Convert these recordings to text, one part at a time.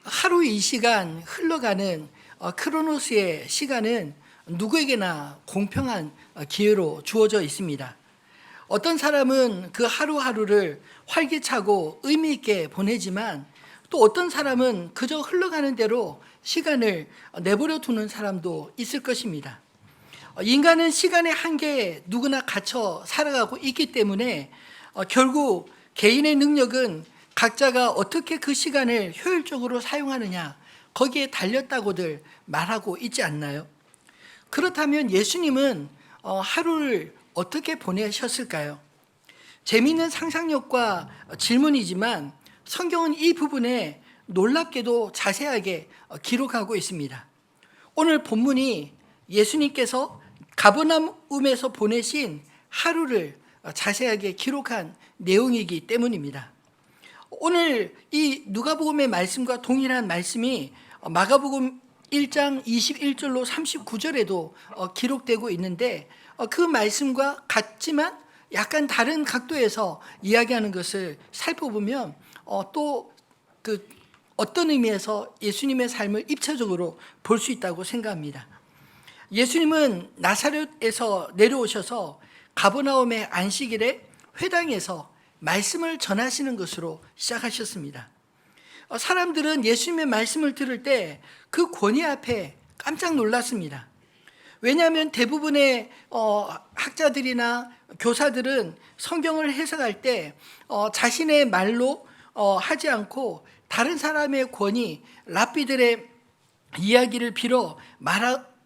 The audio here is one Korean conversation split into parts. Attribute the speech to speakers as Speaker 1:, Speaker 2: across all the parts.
Speaker 1: 하루 이 시간 흘러가는 크로노스의 시간은 누구에게나 공평한 기회로 주어져 있습니다. 어떤 사람은 그 하루하루를 활기차고 의미 있게 보내지만 또 어떤 사람은 그저 흘러가는 대로 시간을 내버려 두는 사람도 있을 것입니다. 인간은 시간의 한계에 누구나 갇혀 살아가고 있기 때문에 결국 개인의 능력은 각자가 어떻게 그 시간을 효율적으로 사용하느냐 거기에 달렸다고들 말하고 있지 않나요? 그렇다면 예수님은 하루를 어떻게 보내셨을까요? 재미있는 상상력과 질문이지만 성경은 이 부분에 놀랍게도 자세하게 기록하고 있습니다. 오늘 본문이 예수님께서 가버나움에서 보내신 하루를 자세하게 기록한 내용이기 때문입니다. 오늘 이 누가복음의 말씀과 동일한 말씀이 마가복음 1장 21절로 39절에도 기록되고 있는데 그 말씀과 같지만 약간 다른 각도에서 이야기하는 것을 살펴보면 또 그 어떤 의미에서 예수님의 삶을 입체적으로 볼 수 있다고 생각합니다. 예수님은 나사렛에서 내려오셔서 가버나움의 안식일에 회당에서 말씀을 전하시는 것으로 시작하셨습니다. 사람들은 예수님의 말씀을 들을 때 그 권위 앞에 깜짝 놀랐습니다. 왜냐하면 대부분의 학자들이나 교사들은 성경을 해석할 때 자신의 말로 하지 않고 다른 사람의 권위, 랍비들의 이야기를 빌어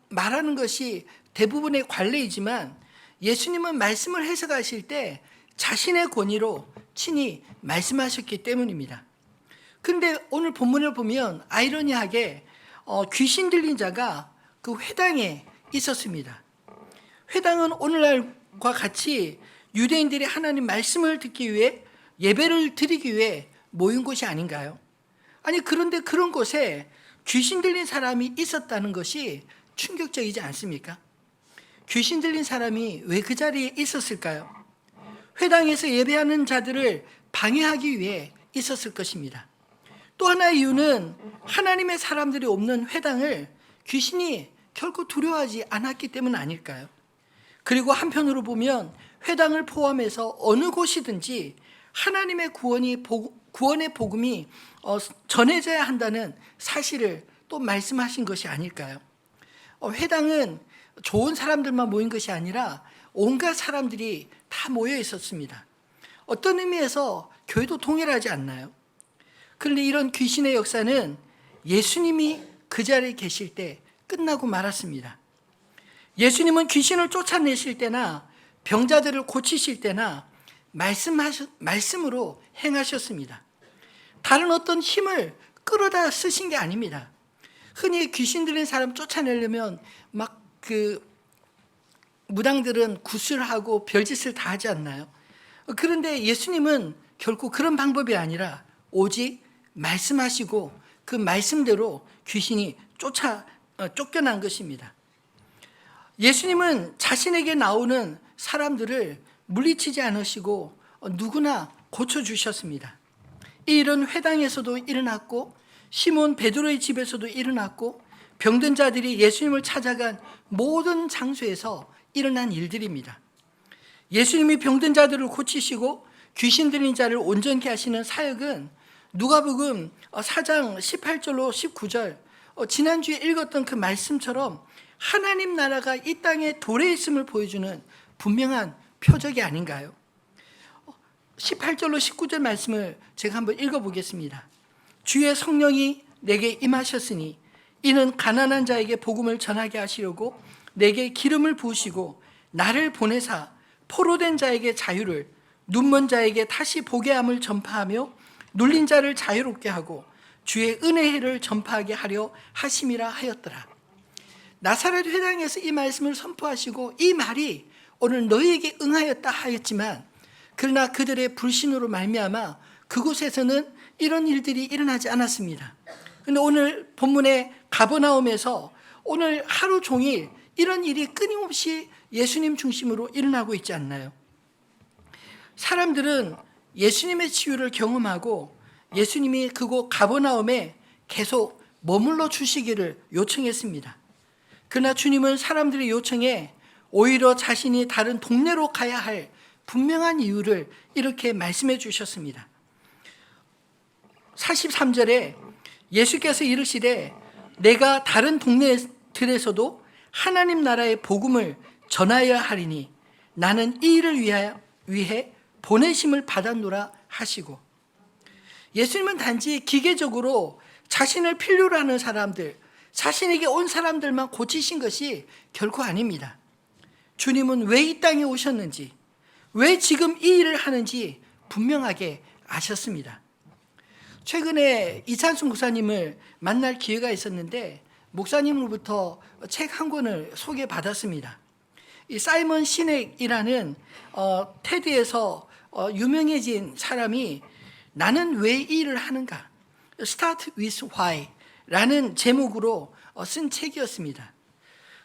Speaker 1: 말하는 것이 대부분의 관례이지만 예수님은 말씀을 해석하실 때 자신의 권위로 친히 말씀하셨기 때문입니다. 그런데 오늘 본문을 보면 아이러니하게 귀신 들린 자가 그 회당에 있었습니다. 회당은 오늘날과 같이 유대인들이 하나님 말씀을 듣기 위해 예배를 드리기 위해 모인 곳이 아닌가요? 아니 그런데 그런 곳에 귀신 들린 사람이 있었다는 것이 충격적이지 않습니까? 귀신 들린 사람이 왜 그 자리에 있었을까요? 회당에서 예배하는 자들을 방해하기 위해 있었을 것입니다. 또 하나의 이유는 하나님의 사람들이 없는 회당을 귀신이 결코 두려워하지 않았기 때문 아닐까요? 그리고 한편으로 보면 회당을 포함해서 어느 곳이든지 하나님의 구원의 복음이 전해져야 한다는 사실을 또 말씀하신 것이 아닐까요? 회당은 좋은 사람들만 모인 것이 아니라 온갖 사람들이 다 모여 있었습니다. 어떤 의미에서 교회도 동일하지 않나요? 그런데 이런 귀신의 역사는 예수님이 그 자리에 계실 때 끝나고 말았습니다. 예수님은 귀신을 쫓아내실 때나 병자들을 고치실 때나 말씀으로 행하셨습니다. 다른 어떤 힘을 끌어다 쓰신 게 아닙니다. 흔히 귀신 들린 사람 쫓아내려면 막 그 무당들은 구슬하고 별짓을 다 하지 않나요? 그런데 예수님은 결코 그런 방법이 아니라 오직 말씀하시고 그 말씀대로 귀신이 쫓겨난 것입니다. 예수님은 자신에게 나오는 사람들을 물리치지 않으시고 누구나 고쳐주셨습니다. 이 일은 회당에서도 일어났고 시몬 베드로의 집에서도 일어났고 병든 자들이 예수님을 찾아간 모든 장소에서 일어난 일들입니다. 예수님이 병든 자들을 고치시고 귀신 들린 자를 온전케 하시는 사역은 누가복음 4장 18절로 19절 지난주에 읽었던 그 말씀처럼 하나님 나라가 이 땅에 도래에 있음을 보여주는 분명한 표적이 아닌가요? 18절로 19절 말씀을 제가 한번 읽어보겠습니다. 주의 성령이 내게 임하셨으니 이는 가난한 자에게 복음을 전하게 하시려고 내게 기름을 부으시고 나를 보내사 포로된 자에게 자유를 눈먼 자에게 다시 보게 함을 전파하며 눌린 자를 자유롭게 하고 주의 은혜의 해를 전파하게 하려 하심이라 하였더라. 나사렛 회당에서 이 말씀을 선포하시고 이 말이 오늘 너희에게 응하였다 하였지만 그러나 그들의 불신으로 말미암아 그곳에서는 이런 일들이 일어나지 않았습니다. 그런데 오늘 본문의 가버나움에서 오늘 하루 종일 이런 일이 끊임없이 예수님 중심으로 일어나고 있지 않나요? 사람들은 예수님의 치유를 경험하고 예수님이 그곳 가버나움에 계속 머물러 주시기를 요청했습니다. 그러나 주님은 사람들의 요청에 오히려 자신이 다른 동네로 가야 할 분명한 이유를 이렇게 말씀해 주셨습니다. 43절에 예수께서 이르시되 내가 다른 동네들에서도 하나님 나라의 복음을 전하여야 하리니 나는 이 일을 위해 보내심을 받았노라 하시고, 예수님은 단지 기계적으로 자신을 필요로 하는 사람들, 자신에게 온 사람들만 고치신 것이 결코 아닙니다. 주님은 왜 이 땅에 오셨는지, 왜 지금 이 일을 하는지 분명하게 아셨습니다. 최근에 이찬순 목사님을 만날 기회가 있었는데 목사님으로부터 책 한 권을 소개받았습니다. 이 사이먼 시넥이라는 테드에서 유명해진 사람이 나는 왜 이 일을 하는가? Start with Why 라는 제목으로 쓴 책이었습니다.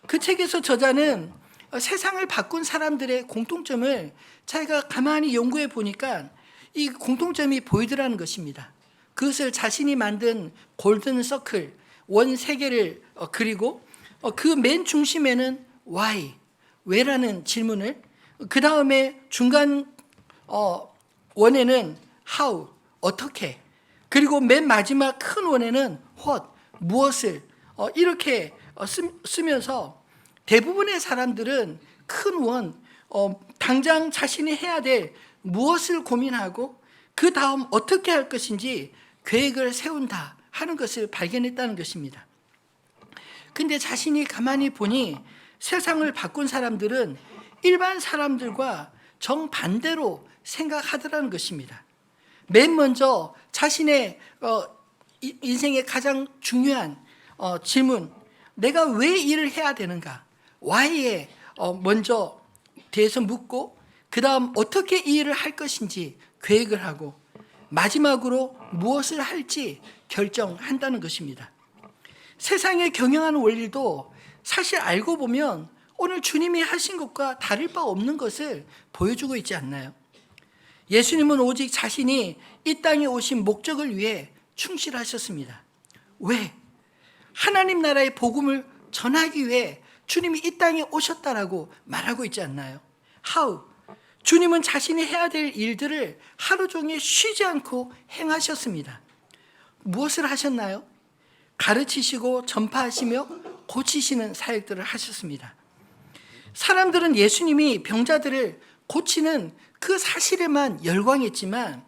Speaker 1: 그 책에서 저자는 세상을 바꾼 사람들의 공통점을 자기가 가만히 연구해 보니까 이 공통점이 보이더라는 것입니다. 그것을 자신이 만든 골든 서클, 원 세 개를 그리고 그 맨 중심에는 why, 왜라는 질문을, 그 다음에 중간 원에는 how, 어떻게, 그리고 맨 마지막 큰 원에는 what, 무엇을 이렇게 쓰면서 대부분의 사람들은 큰 원, 당장 자신이 해야 될 무엇을 고민하고 그 다음 어떻게 할 것인지 계획을 세운다 하는 것을 발견했다는 것입니다. 근데 자신이 가만히 보니 세상을 바꾼 사람들은 일반 사람들과 정반대로 생각하더라는 것입니다. 맨 먼저 자신의 인생의 가장 중요한 질문, 내가 왜 일을 해야 되는가? why에 먼저 대해서 묻고 그 다음 어떻게 이 일을 할 것인지 계획을 하고 마지막으로 무엇을 할지 결정한다는 것입니다. 세상에 경영하는 원리도 사실 알고 보면 오늘 주님이 하신 것과 다를 바 없는 것을 보여주고 있지 않나요? 예수님은 오직 자신이 이 땅에 오신 목적을 위해 충실하셨습니다. 왜? 하나님 나라의 복음을 전하기 위해 주님이 이 땅에 오셨다라고 말하고 있지 않나요? How? 주님은 자신이 해야 될 일들을 하루 종일 쉬지 않고 행하셨습니다. 무엇을 하셨나요? 가르치시고 전파하시며 고치시는 사역들을 하셨습니다. 사람들은 예수님이 병자들을 고치는 그 사실에만 열광했지만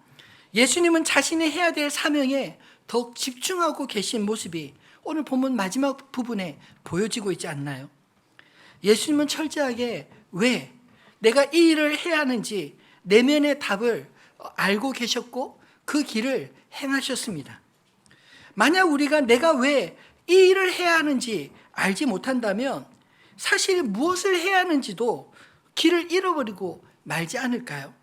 Speaker 1: 예수님은 자신이 해야 될 사명에 더욱 집중하고 계신 모습이 오늘 본문 마지막 부분에 보여지고 있지 않나요? 예수님은 철저하게 왜 내가 이 일을 해야 하는지 내면의 답을 알고 계셨고 그 길을 행하셨습니다. 만약 우리가 내가 왜 이 일을 해야 하는지 알지 못한다면 사실 무엇을 해야 하는지도 길을 잃어버리고 말지 않을까요?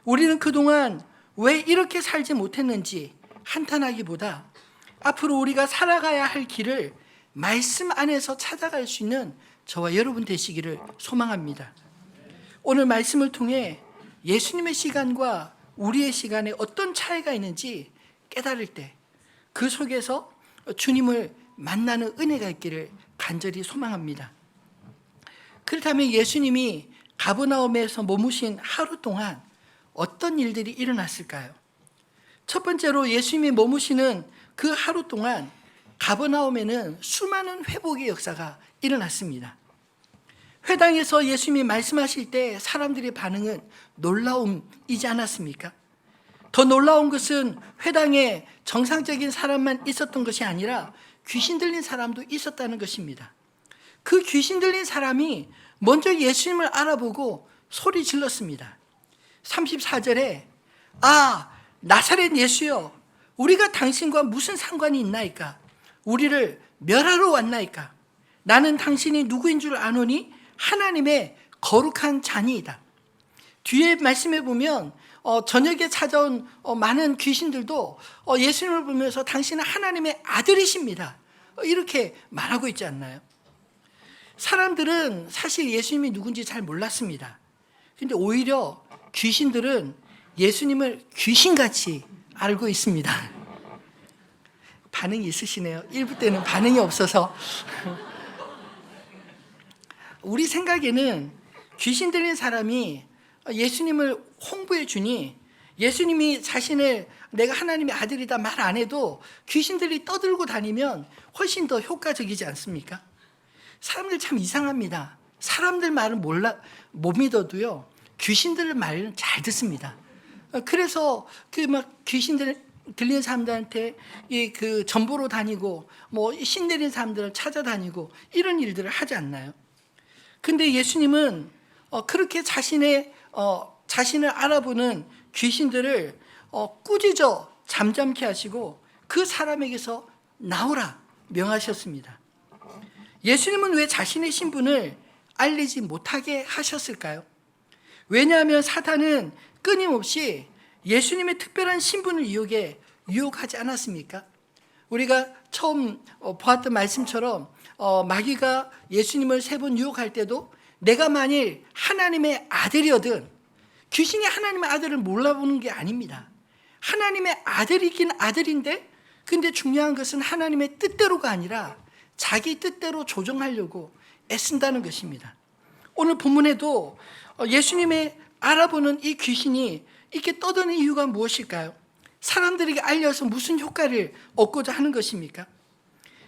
Speaker 1: 우리는 그동안 왜 이렇게 살지 못했는지 한탄하기보다 앞으로 우리가 살아가야 할 길을 말씀 안에서 찾아갈 수 있는 저와 여러분 되시기를 소망합니다. 오늘 말씀을 통해 예수님의 시간과 우리의 시간에 어떤 차이가 있는지 깨달을 때 그 속에서 주님을 만나는 은혜가 있기를 간절히 소망합니다. 그렇다면 예수님이 가버나움에서 머무신 하루 동안 어떤 일들이 일어났을까요? 첫 번째로 예수님이 머무시는 그 하루 동안 가버나움에는 수많은 회복의 역사가 일어났습니다. 회당에서 예수님이 말씀하실 때 사람들의 반응은 놀라움이지 않았습니까? 더 놀라운 것은 회당에 정상적인 사람만 있었던 것이 아니라 귀신 들린 사람도 있었다는 것입니다. 그 귀신 들린 사람이 먼저 예수님을 알아보고 소리 질렀습니다. 34절에 나사렛 예수여, 우리가 당신과 무슨 상관이 있나이까? 우리를 멸하러 왔나이까? 나는 당신이 누구인 줄 아노니 하나님의 거룩한 자니이다. 뒤에 말씀해 보면 저녁에 찾아온 많은 귀신들도 예수님을 보면서 당신은 하나님의 아들이십니다, 이렇게 말하고 있지 않나요? 사람들은 사실 예수님이 누군지 잘 몰랐습니다. 근데 오히려 귀신들은 예수님을 귀신같이 알고 있습니다. 반응이 있으시네요. 1부 때는 반응이 없어서. 우리 생각에는 귀신 들린 사람이 예수님을 홍보해 주니 예수님이 자신을 내가 하나님의 아들이다 말 안 해도 귀신들이 떠들고 다니면 훨씬 더 효과적이지 않습니까? 사람들 참 이상합니다. 사람들 말은 못 믿어도요, 귀신들 말은 잘 듣습니다. 그래서 그 막 귀신들 들리는 사람들한테 그 전보로 다니고 뭐 신 내린 사람들을 찾아다니고 이런 일들을 하지 않나요? 근데 예수님은 그렇게 자신을 알아보는 귀신들을 꾸짖어 잠잠케 하시고 그 사람에게서 나오라 명하셨습니다. 예수님은 왜 자신의 신분을 알리지 못하게 하셨을까요? 왜냐하면 사탄은 끊임없이 예수님의 특별한 신분을 유혹하지 않았습니까? 우리가 처음 보았던 말씀처럼 마귀가 예수님을 3번 유혹할 때도 내가 만일 하나님의 아들이거든, 귀신이 하나님의 아들을 몰라보는 게 아닙니다. 하나님의 아들이긴 아들인데, 근데 중요한 것은 하나님의 뜻대로가 아니라 자기 뜻대로 조정하려고 애쓴다는 것입니다. 오늘 본문에도 예수님의 알아보는 이 귀신이 이렇게 떠드는 이유가 무엇일까요? 사람들에게 알려서 무슨 효과를 얻고자 하는 것입니까?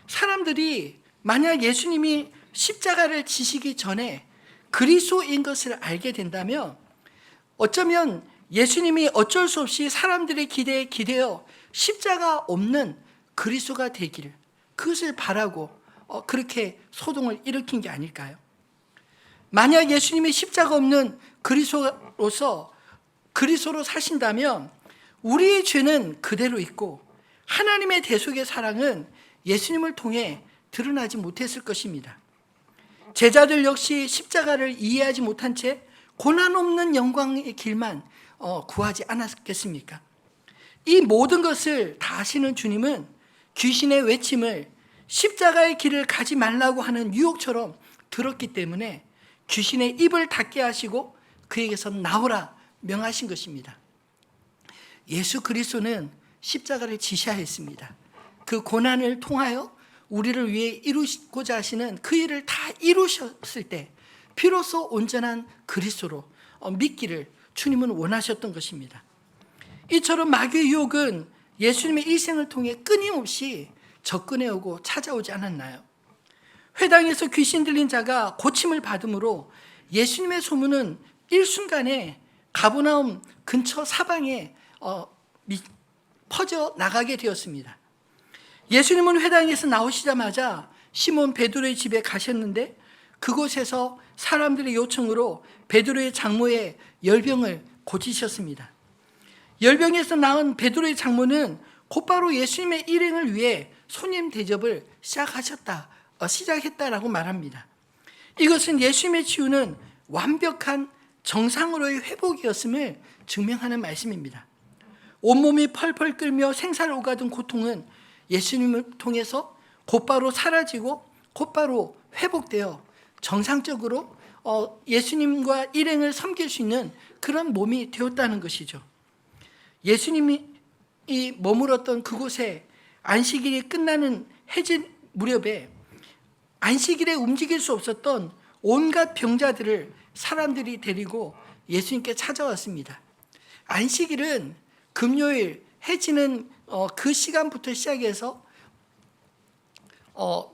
Speaker 1: 사람들이 만약 예수님이 십자가를 지시기 전에 그리스도인 것을 알게 된다면 어쩌면 예수님이 어쩔 수 없이 사람들의 기대에 기대어 십자가 없는 그리스도가 되기를, 그것을 바라고 그렇게 소동을 일으킨 게 아닐까요? 만약 예수님이 십자가 없는 그리스도로 사신다면 우리의 죄는 그대로 있고 하나님의 대속의 사랑은 예수님을 통해 드러나지 못했을 것입니다. 제자들 역시 십자가를 이해하지 못한 채 고난 없는 영광의 길만 구하지 않았겠습니까? 이 모든 것을 다 아시는 주님은 귀신의 외침을 십자가의 길을 가지 말라고 하는 유혹처럼 들었기 때문에 귀신의 입을 닫게 하시고 그에게서 나오라 명하신 것입니다. 예수 그리스도는 십자가를 지시하였습니다. 그 고난을 통하여 우리를 위해 이루고자 하시는 그 일을 다 이루셨을 때 비로소 온전한 그리스도로 믿기를 주님은 원하셨던 것입니다. 이처럼 마귀의 유혹은 예수님의 일생을 통해 끊임없이 접근해오고 찾아오지 않았나요? 회당에서 귀신 들린 자가 고침을 받음으로 예수님의 소문은 일순간에 가버나움 근처 사방에 퍼져 나가게 되었습니다. 예수님은 회당에서 나오시자마자 시몬 베드로의 집에 가셨는데 그곳에서 사람들의 요청으로 베드로의 장모의 열병을 고치셨습니다. 열병에서 나은 베드로의 장모는 곧바로 예수님의 일행을 위해 손님 대접을 시작했다라고 말합니다. 이것은 예수님의 치유는 완벽한 정상으로의 회복이었음을 증명하는 말씀입니다. 온몸이 펄펄 끓며 생사를 오가던 고통은 예수님을 통해서 곧바로 사라지고 곧바로 회복되어 정상적으로 예수님과 일행을 섬길 수 있는 그런 몸이 되었다는 것이죠. 예수님이 머물었던 그곳에 안식일이 끝나는 해질 무렵에 안식일에 움직일 수 없었던 온갖 병자들을 사람들이 데리고 예수님께 찾아왔습니다. 안식일은 금요일 해지는 그 시간부터 시작해서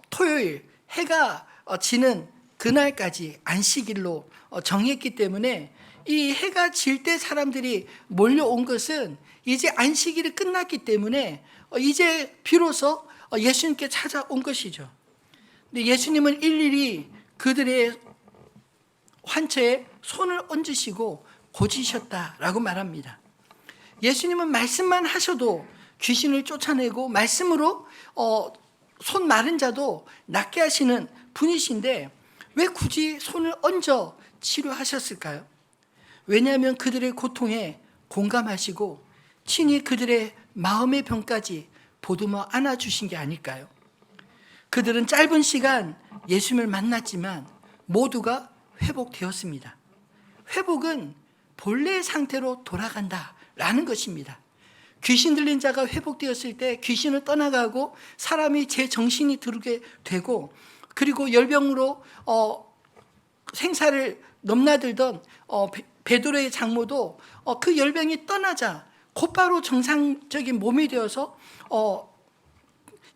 Speaker 1: 토요일 해가 지는 그날까지 안식일로 정했기 때문에 이 해가 질 때 사람들이 몰려온 것은 이제 안식일이 끝났기 때문에 이제 비로소 예수님께 찾아온 것이죠. 근데 예수님은 일일이 그들의 환처에 손을 얹으시고 고치셨다라고 말합니다. 예수님은 말씀만 하셔도 귀신을 쫓아내고 말씀으로 손 마른 자도 낫게 하시는 분이신데 왜 굳이 손을 얹어 치료하셨을까요? 왜냐하면 그들의 고통에 공감하시고 친히 그들의 마음의 병까지 보듬어 안아주신 게 아닐까요? 그들은 짧은 시간 예수님을 만났지만 모두가 회복되었습니다. 회복은 본래의 상태로 돌아간다라는 것입니다. 귀신 들린 자가 회복되었을 때 귀신은 떠나가고 사람이 제정신이 들게 되고, 그리고 열병으로 생사를 넘나들던 베드로의 장모도 그 열병이 떠나자 곧바로 정상적인 몸이 되어서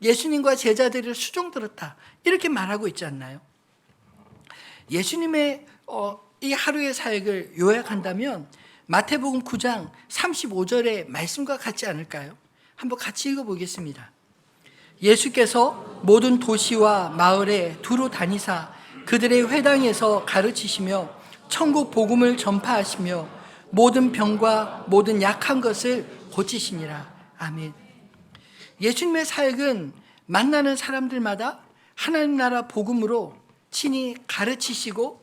Speaker 1: 예수님과 제자들을 수종들었다, 이렇게 말하고 있지 않나요? 예수님의 이 하루의 사역을 요약한다면 마태복음 9장 35절의 말씀과 같지 않을까요? 한번 같이 읽어보겠습니다. 예수께서 모든 도시와 마을에 두루 다니사 그들의 회당에서 가르치시며 천국 복음을 전파하시며 모든 병과 모든 약한 것을 고치시니라. 아멘. 예수님의 사역은 만나는 사람들마다 하나님 나라 복음으로 친히 가르치시고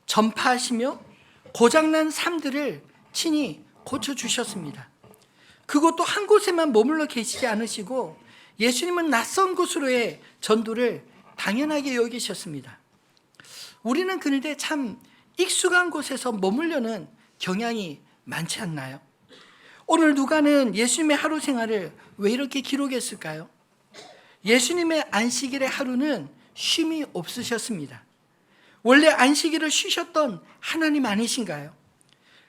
Speaker 1: 전파하시며 고장난 삶들을 친히 고쳐주셨습니다. 그것도 한 곳에만 머물러 계시지 않으시고 예수님은 낯선 곳으로의 전도를 당연하게 여기셨습니다. 우리는 그런데 참 익숙한 곳에서 머물려는 경향이 많지 않나요? 오늘 누가는 예수님의 하루 생활을 왜 이렇게 기록했을까요? 예수님의 안식일의 하루는 쉼이 없으셨습니다. 원래 안식일을 쉬셨던 하나님 아니신가요?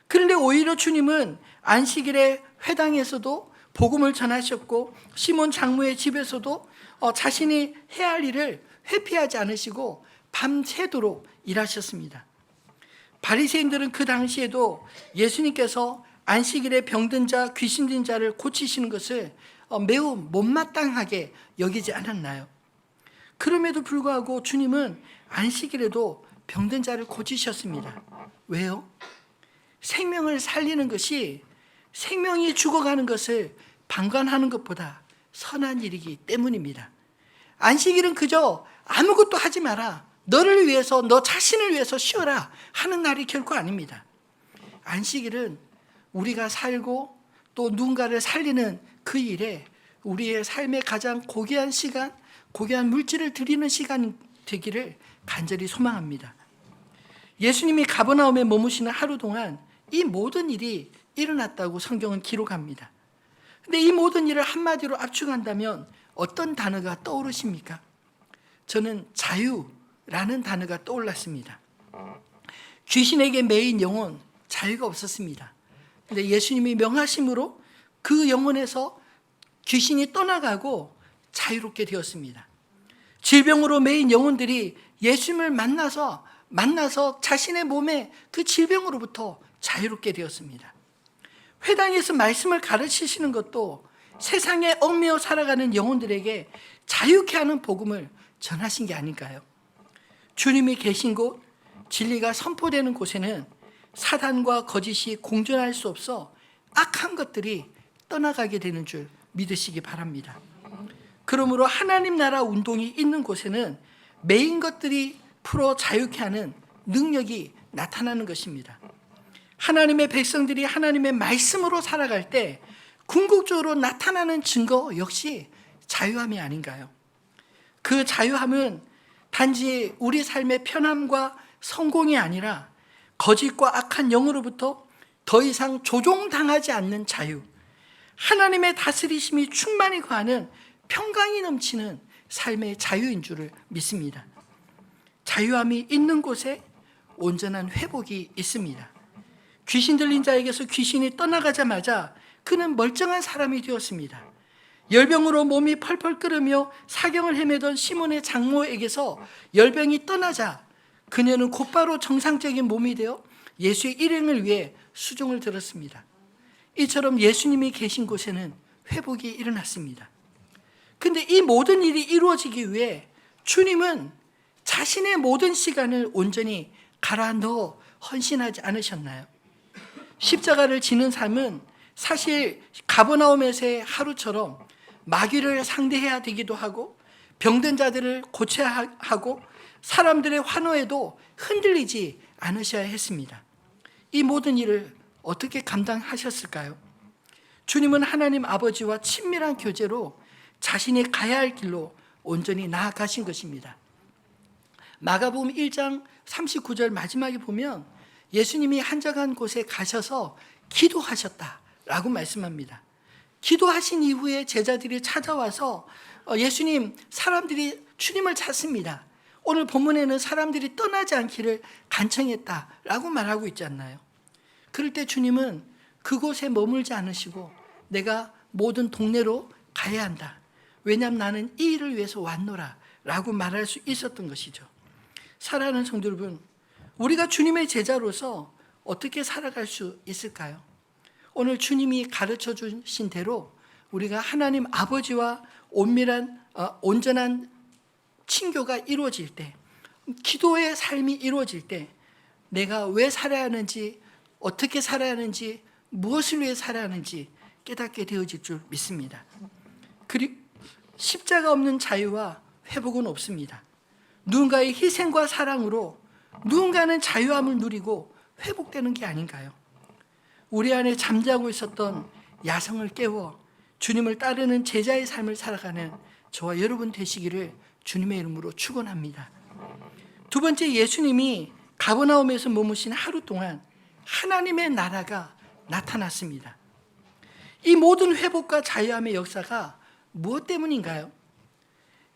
Speaker 1: 그런데 오히려 주님은 안식일에 회당에서도 복음을 전하셨고 시몬 장로의 집에서도 자신이 해야 할 일을 회피하지 않으시고 밤새도록 일하셨습니다. 바리새인들은 그 당시에도 예수님께서 안식일에 병든 자, 귀신 든 자를 고치시는 것을 매우 못마땅하게 여기지 않았나요? 그럼에도 불구하고 주님은 안식일에도 병든 자를 고치셨습니다. 왜요? 생명을 살리는 것이 생명이 죽어가는 것을 방관하는 것보다 선한 일이기 때문입니다. 안식일은 그저 아무것도 하지 마라, 너를 위해서, 너 자신을 위해서 쉬어라 하는 날이 결코 아닙니다. 안식일은 우리가 살고 또 누군가를 살리는 그 일에 우리의 삶의 가장 고귀한 시간, 고귀한 물질을 드리는 시간이 되기를 간절히 소망합니다. 예수님이 가버나움에 머무시는 하루 동안 이 모든 일이 일어났다고 성경은 기록합니다. 근데 이 모든 일을 한마디로 압축한다면 어떤 단어가 떠오르십니까? 저는 자유라는 단어가 떠올랐습니다. 귀신에게 매인 영혼, 자유가 없었습니다. 근데 예수님이 명하심으로 그 영혼에서 귀신이 떠나가고 자유롭게 되었습니다. 질병으로 매인 영혼들이 예수님을 만나서 자신의 몸에 그 질병으로부터 자유롭게 되었습니다. 회당에서 말씀을 가르치시는 것도 세상에 얽매여 살아가는 영혼들에게 자유케 하는 복음을 전하신 게 아닐까요? 주님이 계신 곳, 진리가 선포되는 곳에는 사단과 거짓이 공존할 수 없어 악한 것들이 떠나가게 되는 줄 믿으시기 바랍니다. 그러므로 하나님 나라 운동이 있는 곳에는 매인 것들이 풀어 자유케 하는 능력이 나타나는 것입니다. 하나님의 백성들이 하나님의 말씀으로 살아갈 때 궁극적으로 나타나는 증거 역시 자유함이 아닌가요? 그 자유함은 단지 우리 삶의 편함과 성공이 아니라 거짓과 악한 영으로부터 더 이상 조종당하지 않는 자유, 하나님의 다스리심이 충만히 거하는 평강이 넘치는 삶의 자유인 줄을 믿습니다. 자유함이 있는 곳에 온전한 회복이 있습니다. 귀신 들린 자에게서 귀신이 떠나가자마자 그는 멀쩡한 사람이 되었습니다. 열병으로 몸이 펄펄 끓으며 사경을 헤매던 시몬의 장모에게서 열병이 떠나자 그녀는 곧바로 정상적인 몸이 되어 예수의 일행을 위해 수종을 들었습니다. 이처럼 예수님이 계신 곳에는 회복이 일어났습니다. 근데 이 모든 일이 이루어지기 위해 주님은 자신의 모든 시간을 온전히 갈아 넣어 헌신하지 않으셨나요? 십자가를 지는 삶은 사실 가버나움에서의 하루처럼 마귀를 상대해야 되기도 하고 병든 자들을 고쳐야 하고 사람들의 환호에도 흔들리지 않으셔야 했습니다. 이 모든 일을 어떻게 감당하셨을까요? 주님은 하나님 아버지와 친밀한 교제로 자신이 가야 할 길로 온전히 나아가신 것입니다. 마가복음 1장 39절 마지막에 보면 예수님이 한적한 곳에 가셔서 기도하셨다라고 말씀합니다. 기도하신 이후에 제자들이 찾아와서 예수님, 사람들이 주님을 찾습니다. 오늘 본문에는 사람들이 떠나지 않기를 간청했다라고 말하고 있지 않나요? 그럴 때 주님은 그곳에 머물지 않으시고 내가 모든 동네로 가야 한다. 왜냐하면 나는 이 일을 위해서 왔노라 라고 말할 수 있었던 것이죠. 사랑하는 성도 여러분, 우리가 주님의 제자로서 어떻게 살아갈 수 있을까요? 오늘 주님이 가르쳐 주신 대로 우리가 하나님 아버지와 온전한 친교가 이루어질 때, 기도의 삶이 이루어질 때 내가 왜 살아야 하는지, 어떻게 살아야 하는지, 무엇을 위해 살아야 하는지 깨닫게 되어질 줄 믿습니다. 그리고 십자가 없는 자유와 회복은 없습니다. 누군가의 희생과 사랑으로 누군가는 자유함을 누리고 회복되는 게 아닌가요? 우리 안에 잠자고 있었던 야성을 깨워 주님을 따르는 제자의 삶을 살아가는 저와 여러분 되시기를 주님의 이름으로 축원합니다. 두 번째, 예수님이 가버나움에서 머무신 하루 동안 하나님의 나라가 나타났습니다. 이 모든 회복과 자유함의 역사가 무엇 때문인가요?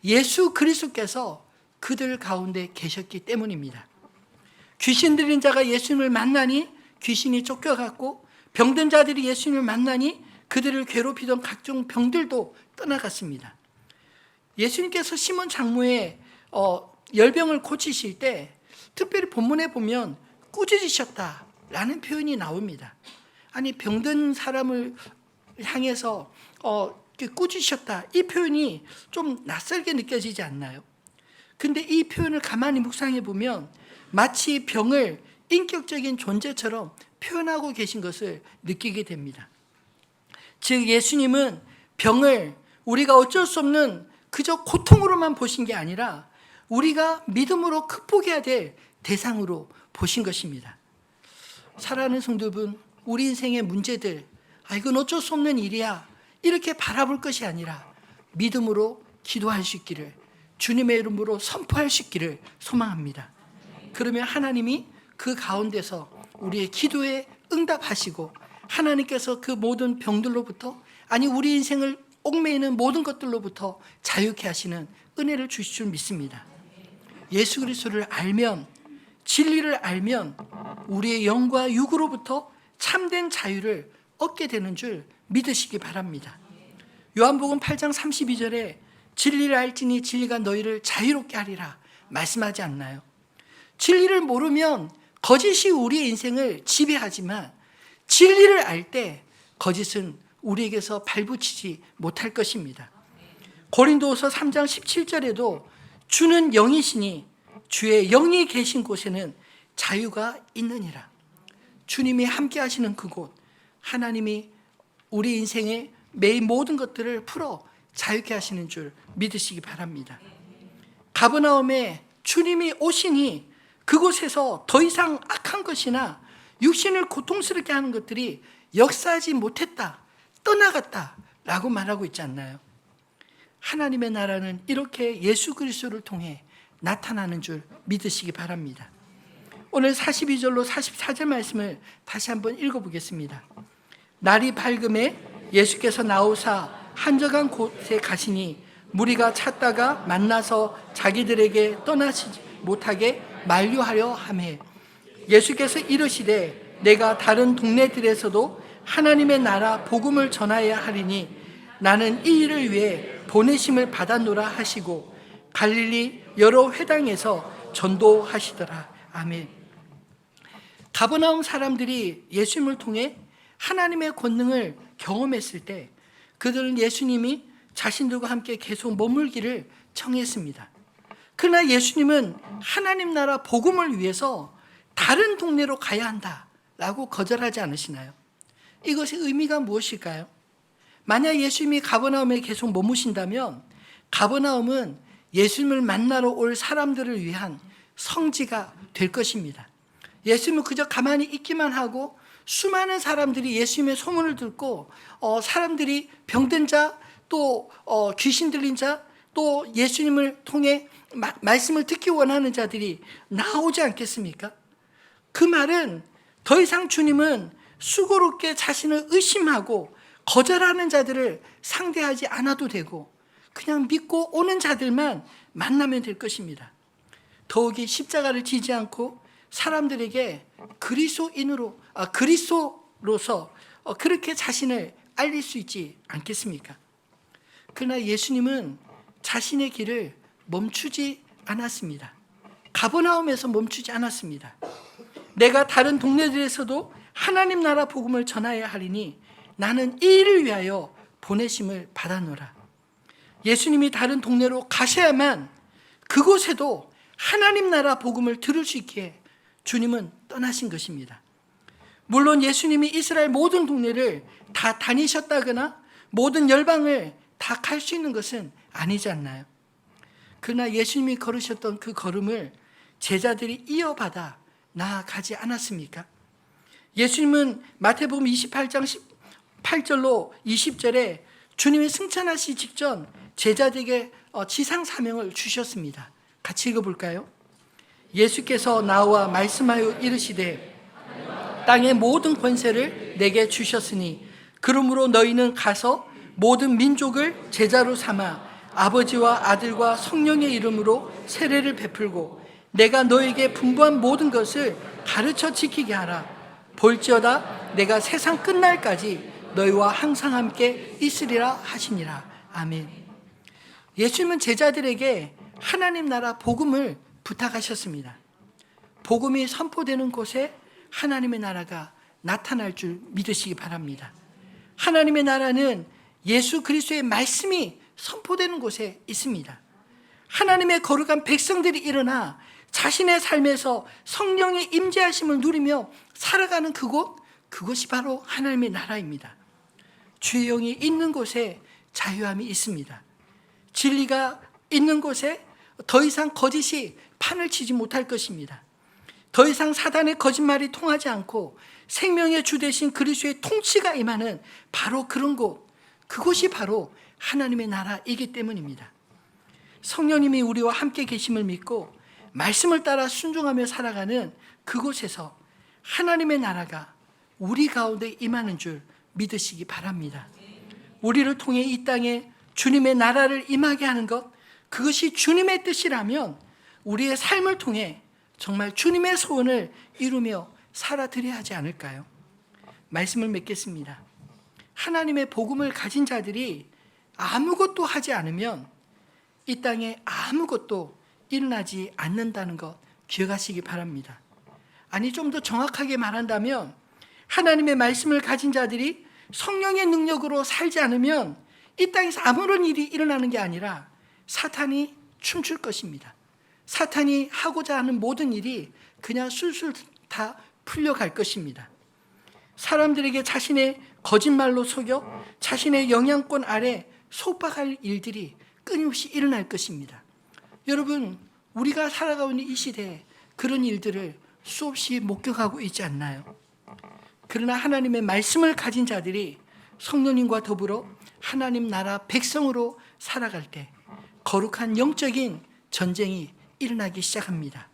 Speaker 1: 예수 그리스도께서 그들 가운데 계셨기 때문입니다. 귀신 들린 자가 예수님을 만나니 귀신이 쫓겨갔고, 병든 자들이 예수님을 만나니 그들을 괴롭히던 각종 병들도 떠나갔습니다. 예수님께서 시몬 장모의 열병을 고치실 때 특별히 본문에 보면 꾸짖으셨다라는 표현이 나옵니다. 아니, 병든 사람을 향해서 꾸짖으셨다, 이 표현이 좀 낯설게 느껴지지 않나요? 근데 이 표현을 가만히 묵상해 보면 마치 병을 인격적인 존재처럼 표현하고 계신 것을 느끼게 됩니다. 즉, 예수님은 병을 우리가 어쩔 수 없는 그저 고통으로만 보신 게 아니라 우리가 믿음으로 극복해야 될 대상으로 보신 것입니다. 사랑하는 성도 여러분, 우리 인생의 문제들, 이건 어쩔 수 없는 일이야, 이렇게 바라볼 것이 아니라 믿음으로 기도할 수 있기를, 주님의 이름으로 선포할 수 있기를 소망합니다. 그러면 하나님이 그 가운데서 우리의 기도에 응답하시고 하나님께서 그 모든 병들로부터, 아니 우리 인생을 얽매이는 모든 것들로부터 자유케 하시는 은혜를 주실 줄 믿습니다. 예수 그리스도를 알면, 진리를 알면 우리의 영과 육으로부터 참된 자유를 얻게 되는 줄 믿으시기 바랍니다. 요한복음 8장 32절에 진리를 알지니 진리가 너희를 자유롭게 하리라 말씀하지 않나요? 진리를 모르면 거짓이 우리의 인생을 지배하지만 진리를 알 때 거짓은 우리에게서 발붙이지 못할 것입니다. 고린도후서 3장 17절에도 주는 영이시니 주의 영이 계신 곳에는 자유가 있느니라. 주님이 함께 하시는 그곳, 하나님이 우리 인생의 매일 모든 것들을 풀어 자유케 하시는 줄 믿으시기 바랍니다. 가버나움에 주님이 오시니 그곳에서 더 이상 악한 것이나 육신을 고통스럽게 하는 것들이 역사하지 못했다, 떠나갔다 라고 말하고 있지 않나요? 하나님의 나라는 이렇게 예수 그리스도를 통해 나타나는 줄 믿으시기 바랍니다. 오늘 42절로 44절 말씀을 다시 한번 읽어보겠습니다. 날이 밝음에 예수께서 나오사 한적한 곳에 가시니 무리가 찾다가 만나서 자기들에게 떠나지 못하게 만류하려 하매, 예수께서 이르시되 내가 다른 동네들에서도 하나님의 나라 복음을 전하여야 하리니 나는 이 일을 위해 보내심을 받았노라 하시고 갈릴리 여러 회당에서 전도하시더라. 아멘. 가버나움 사람들이 예수님을 통해 하나님의 권능을 경험했을 때 그들은 예수님이 자신들과 함께 계속 머물기를 청했습니다. 그러나 예수님은 하나님 나라 복음을 위해서 다른 동네로 가야 한다라고 거절하지 않으시나요? 이것의 의미가 무엇일까요? 만약 예수님이 가버나움에 계속 머무신다면 가버나움은 예수님을 만나러 올 사람들을 위한 성지가 될 것입니다. 예수님은 그저 가만히 있기만 하고 수많은 사람들이 예수님의 소문을 듣고 사람들이 병든 자, 또 귀신 들린 자, 또 예수님을 통해 말씀을 듣기 원하는 자들이 나오지 않겠습니까? 그 말은 더 이상 주님은 수고롭게 자신을 의심하고 거절하는 자들을 상대하지 않아도 되고 그냥 믿고 오는 자들만 만나면 될 것입니다. 더욱이 십자가를 지지 않고 사람들에게 그리스도로서 그렇게 자신을 알릴 수 있지 않겠습니까? 그러나 예수님은 자신의 길을 멈추지 않았습니다. 가버나움에서 멈추지 않았습니다. 내가 다른 동네들에서도 하나님 나라 복음을 전하여야 하리니 나는 이 일을 위하여 보내심을 받아노라. 예수님이 다른 동네로 가셔야만 그곳에도 하나님 나라 복음을 들을 수 있기에 주님은 떠나신 것입니다. 물론 예수님이 이스라엘 모든 동네를 다 다니셨다거나 모든 열방을 다 갈 수 있는 것은 아니지 않나요? 그러나 예수님이 걸으셨던 그 걸음을 제자들이 이어받아 나아가지 않았습니까? 예수님은 마태복음 28장 18절로 20절에 주님이 승천하시기 직전 제자들에게 지상 사명을 주셨습니다. 같이 읽어볼까요? 예수께서 나와 말씀하여 이르시되 땅의 모든 권세를 내게 주셨으니 그러므로 너희는 가서 모든 민족을 제자로 삼아 아버지와 아들과 성령의 이름으로 세례를 베풀고 내가 너에게 분부한 모든 것을 가르쳐 지키게 하라. 볼지어다 내가 세상 끝날까지 너희와 항상 함께 있으리라 하시니라. 아멘. 예수님은 제자들에게 하나님 나라 복음을 부탁하셨습니다. 복음이 선포되는 곳에 하나님의 나라가 나타날 줄 믿으시기 바랍니다. 하나님의 나라는 예수 그리스도의 말씀이 선포되는 곳에 있습니다. 하나님의 거룩한 백성들이 일어나 자신의 삶에서 성령의 임재하심을 누리며 살아가는 그곳이 바로 하나님의 나라입니다. 주의 영이 있는 곳에 자유함이 있습니다. 진리가 있는 곳에 더 이상 거짓이 판을 치지 못할 것입니다. 더 이상 사단의 거짓말이 통하지 않고 생명의 주 되신 그리스도의 통치가 임하는 바로 그런 곳, 그곳이 바로 하나님의 나라이기 때문입니다. 성령님이 우리와 함께 계심을 믿고 말씀을 따라 순종하며 살아가는 그곳에서 하나님의 나라가 우리 가운데 임하는 줄 믿으시기 바랍니다. 우리를 통해 이 땅에 주님의 나라를 임하게 하는 것, 그것이 주님의 뜻이라면 우리의 삶을 통해 정말 주님의 소원을 이루며 살아드려야 하지 않을까요? 말씀을 맺겠습니다. 하나님의 복음을 가진 자들이 아무것도 하지 않으면 이 땅에 아무것도 일어나지 않는다는 것 기억하시기 바랍니다. 아니, 좀 더 정확하게 말한다면 하나님의 말씀을 가진 자들이 성령의 능력으로 살지 않으면 이 땅에서 아무런 일이 일어나는 게 아니라 사탄이 춤출 것입니다. 사탄이 하고자 하는 모든 일이 그냥 술술 다 풀려갈 것입니다. 사람들에게 자신의 거짓말로 속여 자신의 영향권 아래 속박할 일들이 끊임없이 일어날 것입니다. 여러분, 우리가 살아가고 있는 이 시대에 그런 일들을 수없이 목격하고 있지 않나요? 그러나 하나님의 말씀을 가진 자들이 성령님과 더불어 하나님 나라 백성으로 살아갈 때 거룩한 영적인 전쟁이 일어나기 시작합니다.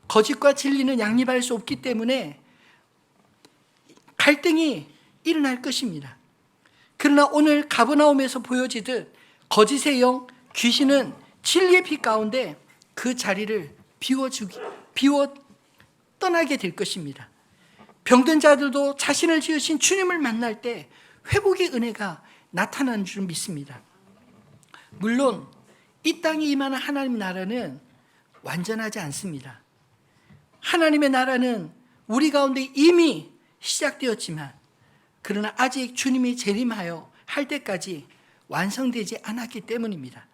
Speaker 1: 거짓과 진리는 양립할 수 없기 때문에 갈등이 일어날 것입니다. 그러나 오늘 가버나움에서 보여지듯 거짓의 영, 귀신은 진리의 빛 가운데 그 자리를 비워 떠나게 될 것입니다. 병든 자들도 자신을 지으신 주님을 만날 때 회복의 은혜가 나타나는 줄 믿습니다. 물론 이 땅에 임하는 하나님 나라는 완전하지 않습니다. 하나님의 나라는 우리 가운데 이미 시작되었지만 그러나 아직 주님이 재림하여 할 때까지 완성되지 않았기 때문입니다.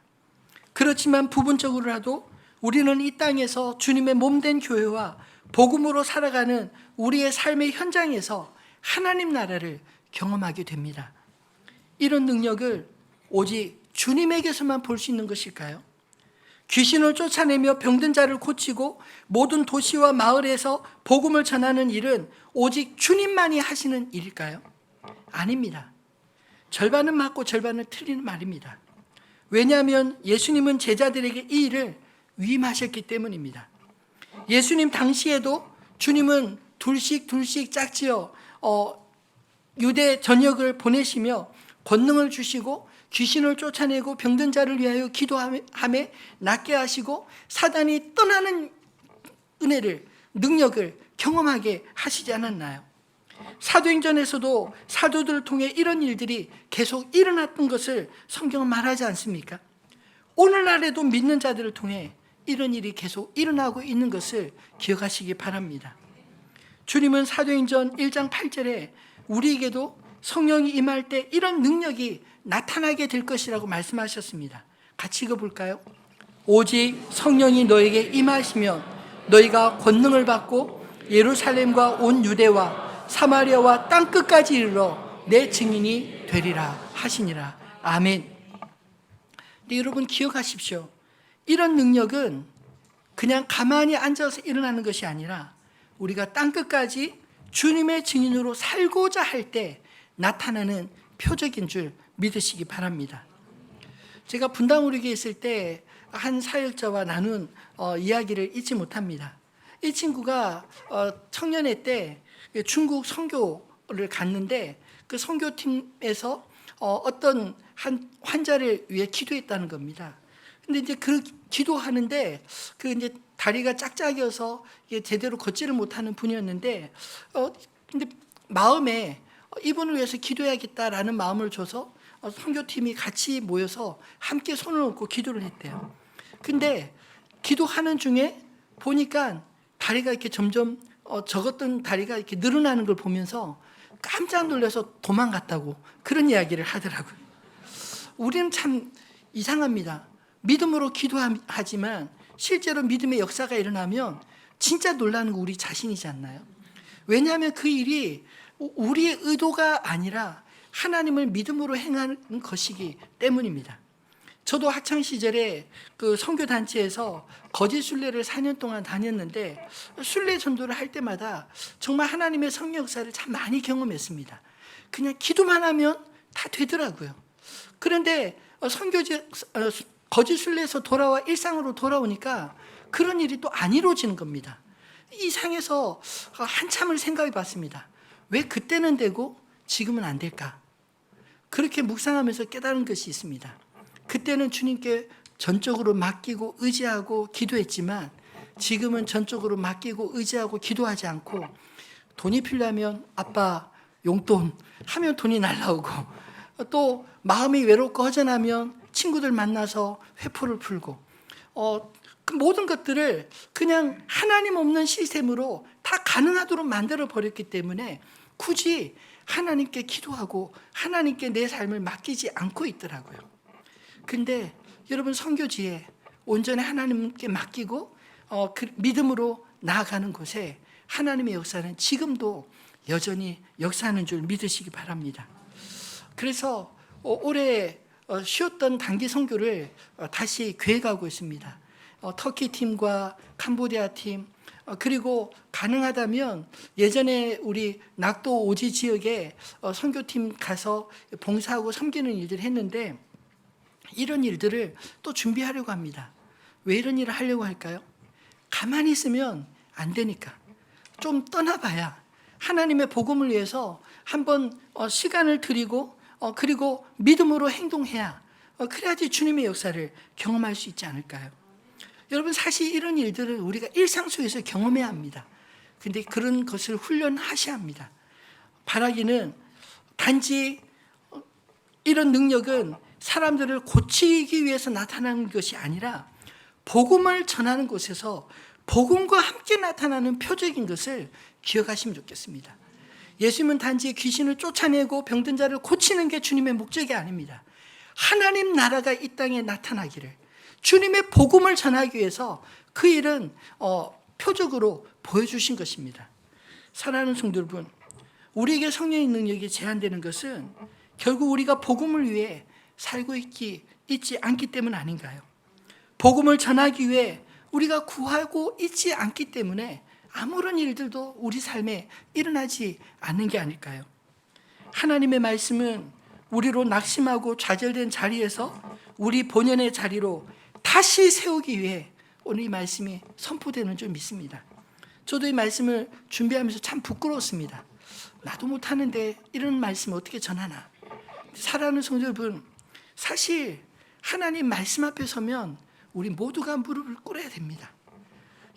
Speaker 1: 그렇지만 부분적으로라도 우리는 이 땅에서 주님의 몸된 교회와 복음으로 살아가는 우리의 삶의 현장에서 하나님 나라를 경험하게 됩니다. 이런 능력을 오직 주님에게서만 볼 수 있는 것일까요? 귀신을 쫓아내며 병든 자를 고치고 모든 도시와 마을에서 복음을 전하는 일은 오직 주님만이 하시는 일일까요? 아닙니다. 절반은 맞고 절반은 틀린 말입니다. 왜냐하면 예수님은 제자들에게 이 일을 위임하셨기 때문입니다. 예수님 당시에도 주님은 둘씩 짝지어 유대 전역을 보내시며 권능을 주시고 귀신을 쫓아내고 병든 자를 위하여 기도함에 낫게 하시고 사단이 떠나는 은혜를, 능력을 경험하게 하시지 않았나요? 사도행전에서도 사도들을 통해 이런 일들이 계속 일어났던 것을 성경은 말하지 않습니까? 오늘날에도 믿는 자들을 통해 이런 일이 계속 일어나고 있는 것을 기억하시기 바랍니다. 주님은 사도행전 1장 8절에 우리에게도 성령이 임할 때 이런 능력이 나타나게 될 것이라고 말씀하셨습니다. 같이 읽어볼까요? 오직 성령이 너에게 임하시면 너희가 권능을 받고 예루살렘과 온 유대와 사마리아와 땅끝까지 이르러 내 증인이 되리라 하시니라. 아멘. 근데 여러분 기억하십시오. 이런 능력은 그냥 가만히 앉아서 일어나는 것이 아니라 우리가 땅끝까지 주님의 증인으로 살고자 할 때 나타나는 표적인 줄 믿으시기 바랍니다. 제가 분당우리교에 있을 때 한 사역자와 나눈 이야기를 잊지 못합니다. 이 친구가 청년회 때 중국 선교를 갔는데 그 선교팀에서 어떤 한 환자를 위해 기도했다는 겁니다. 근데 이제 그 기도하는데 그 이제 다리가 짝짝이어서 제대로 걷지를 못하는 분이었는데 근데 마음에 이분을 위해서 기도해야겠다라는 마음을 줘서 선교팀이 같이 모여서 함께 손을 얹고 기도를 했대요. 근데 기도하는 중에 보니까 다리가 이렇게 점점 적었던 다리가 이렇게 늘어나는 걸 보면서 깜짝 놀라서 도망갔다고 그런 이야기를 하더라고요. 우리는 참 이상합니다. 믿음으로 기도하지만 실제로 믿음의 역사가 일어나면 진짜 놀라는 거 우리 자신이지 않나요? 왜냐하면 그 일이 우리의 의도가 아니라 하나님을 믿음으로 행하는 것이기 때문입니다. 저도 학창시절에 그 선교단체에서 거짓 순례를 4년 동안 다녔는데 순례 전도를 할 때마다 정말 하나님의 성령 역사를 참 많이 경험했습니다. 그냥 기도만 하면 다 되더라고요. 그런데 거짓 순례에서 돌아와 일상으로 돌아오니까 그런 일이 또 안 이루어지는 겁니다. 이 상에서 한참을 생각해 봤습니다. 왜 그때는 되고 지금은 안 될까? 그렇게 묵상하면서 깨달은 것이 있습니다. 그때는 주님께 전적으로 맡기고 의지하고 기도했지만 지금은 전적으로 맡기고 의지하고 기도하지 않고 돈이 필요하면 아빠 용돈 하면 돈이 날라오고 또 마음이 외롭고 허전하면 친구들 만나서 회포를 풀고 그 모든 것들을 그냥 하나님 없는 시스템으로 다 가능하도록 만들어 버렸기 때문에 굳이 하나님께 기도하고 하나님께 내 삶을 맡기지 않고 있더라고요. 근데 여러분 선교지에 온전히 하나님께 맡기고 그 믿음으로 나아가는 곳에 하나님의 역사는 지금도 여전히 역사하는 줄 믿으시기 바랍니다. 그래서 올해 쉬었던 단기 선교를 다시 계획하고 있습니다. 터키 팀과 캄보디아 팀 그리고 가능하다면 예전에 우리 낙도 오지 지역에 선교팀 가서 봉사하고 섬기는 일들을 했는데 이런 일들을 또 준비하려고 합니다. 왜 이런 일을 하려고 할까요? 가만히 있으면 안 되니까 좀 떠나봐야 하나님의 복음을 위해서 한번 시간을 들이고 그리고 믿음으로 행동해야 그래야지 주님의 역사를 경험할 수 있지 않을까요? 여러분 사실 이런 일들을 우리가 일상 속에서 경험해야 합니다. 근데 그런 것을 훈련하셔야 합니다. 바라기는 단지 이런 능력은 사람들을 고치기 위해서 나타나는 것이 아니라 복음을 전하는 곳에서 복음과 함께 나타나는 표적인 것을 기억하시면 좋겠습니다. 예수님은 단지 귀신을 쫓아내고 병든 자를 고치는 게 주님의 목적이 아닙니다. 하나님 나라가 이 땅에 나타나기를 주님의 복음을 전하기 위해서 그 일은 표적으로 보여주신 것입니다. 사랑하는 성도 여러분, 우리에게 성령의 능력이 제한되는 것은 결국 우리가 복음을 위해 살고 있지 않기 때문 아닌가요? 복음을 전하기 위해 우리가 구하고 있지 않기 때문에 아무런 일들도 우리 삶에 일어나지 않는 게 아닐까요? 하나님의 말씀은 우리로 낙심하고 좌절된 자리에서 우리 본연의 자리로 다시 세우기 위해 오늘 이 말씀이 선포되는 줄 믿습니다. 저도 이 말씀을 준비하면서 참 부끄러웠습니다. 나도 못하는데 이런 말씀 어떻게 전하나? 사랑하는 성도 여러분, 사실 하나님 말씀 앞에 서면 우리 모두가 무릎을 꿇어야 됩니다.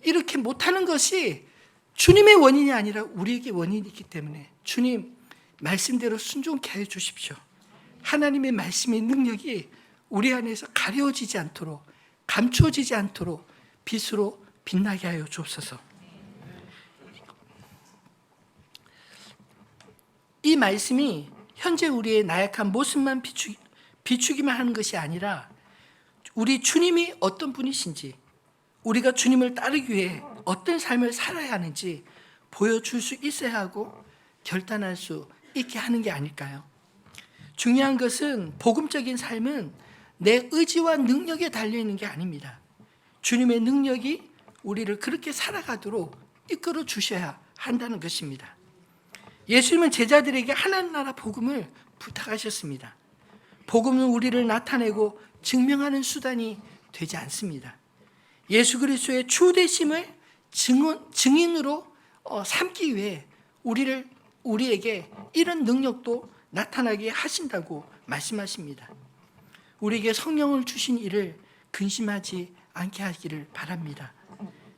Speaker 1: 이렇게 못하는 것이 주님의 원인이 아니라 우리에게 원인이 있기 때문에 주님 말씀대로 순종케 해 주십시오. 하나님의 말씀의 능력이 우리 안에서 가려지지 않도록, 감추어지지 않도록 빛으로 빛나게 하여 주옵소서. 이 말씀이 현재 우리의 나약한 모습만 비추기만 하는 것이 아니라 우리 주님이 어떤 분이신지, 우리가 주님을 따르기 위해 어떤 삶을 살아야 하는지 보여줄 수 있어야 하고 결단할 수 있게 하는 게 아닐까요? 중요한 것은 복음적인 삶은 내 의지와 능력에 달려있는 게 아닙니다. 주님의 능력이 우리를 그렇게 살아가도록 이끌어 주셔야 한다는 것입니다. 예수님은 제자들에게 하나님 나라 복음을 부탁하셨습니다. 복음은 우리를 나타내고 증명하는 수단이 되지 않습니다. 예수 그리스도의 주되심을 증인으로 삼기 위해 우리에게 이런 능력도 나타나게 하신다고 말씀하십니다. 우리에게 성령을 주신 이를 근심하지 않게 하기를 바랍니다.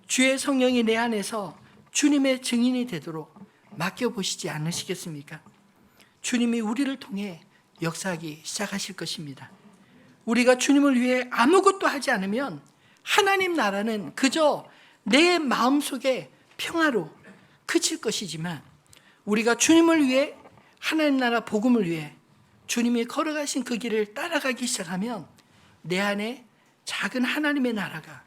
Speaker 1: 주의 성령이 내 안에서 주님의 증인이 되도록 맡겨보시지 않으시겠습니까? 주님이 우리를 통해 역사하기 시작하실 것입니다. 우리가 주님을 위해 아무것도 하지 않으면 하나님 나라는 그저 내 마음속에 평화로 그칠 것이지만 우리가 주님을 위해, 하나님 나라 복음을 위해 주님이 걸어가신 그 길을 따라가기 시작하면 내 안에 작은 하나님의 나라가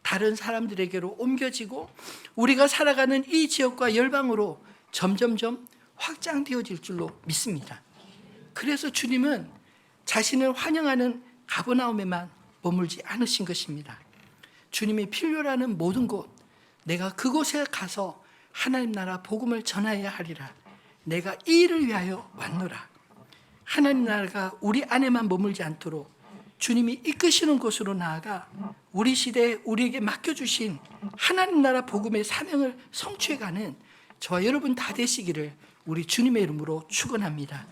Speaker 1: 다른 사람들에게로 옮겨지고 우리가 살아가는 이 지역과 열방으로 점점점 확장되어질 줄로 믿습니다. 그래서 주님은 자신을 환영하는 가버나움에만 머물지 않으신 것입니다. 주님이 필요로 하는 모든 곳, 내가 그곳에 가서 하나님 나라 복음을 전하여야 하리라. 내가 이 일을 위하여 왔노라. 하나님 나라가 우리 안에만 머물지 않도록 주님이 이끄시는 곳으로 나아가 우리 시대에 우리에게 맡겨주신 하나님 나라 복음의 사명을 성취해가는 저와 여러분 다 되시기를 우리 주님의 이름으로 축원합니다.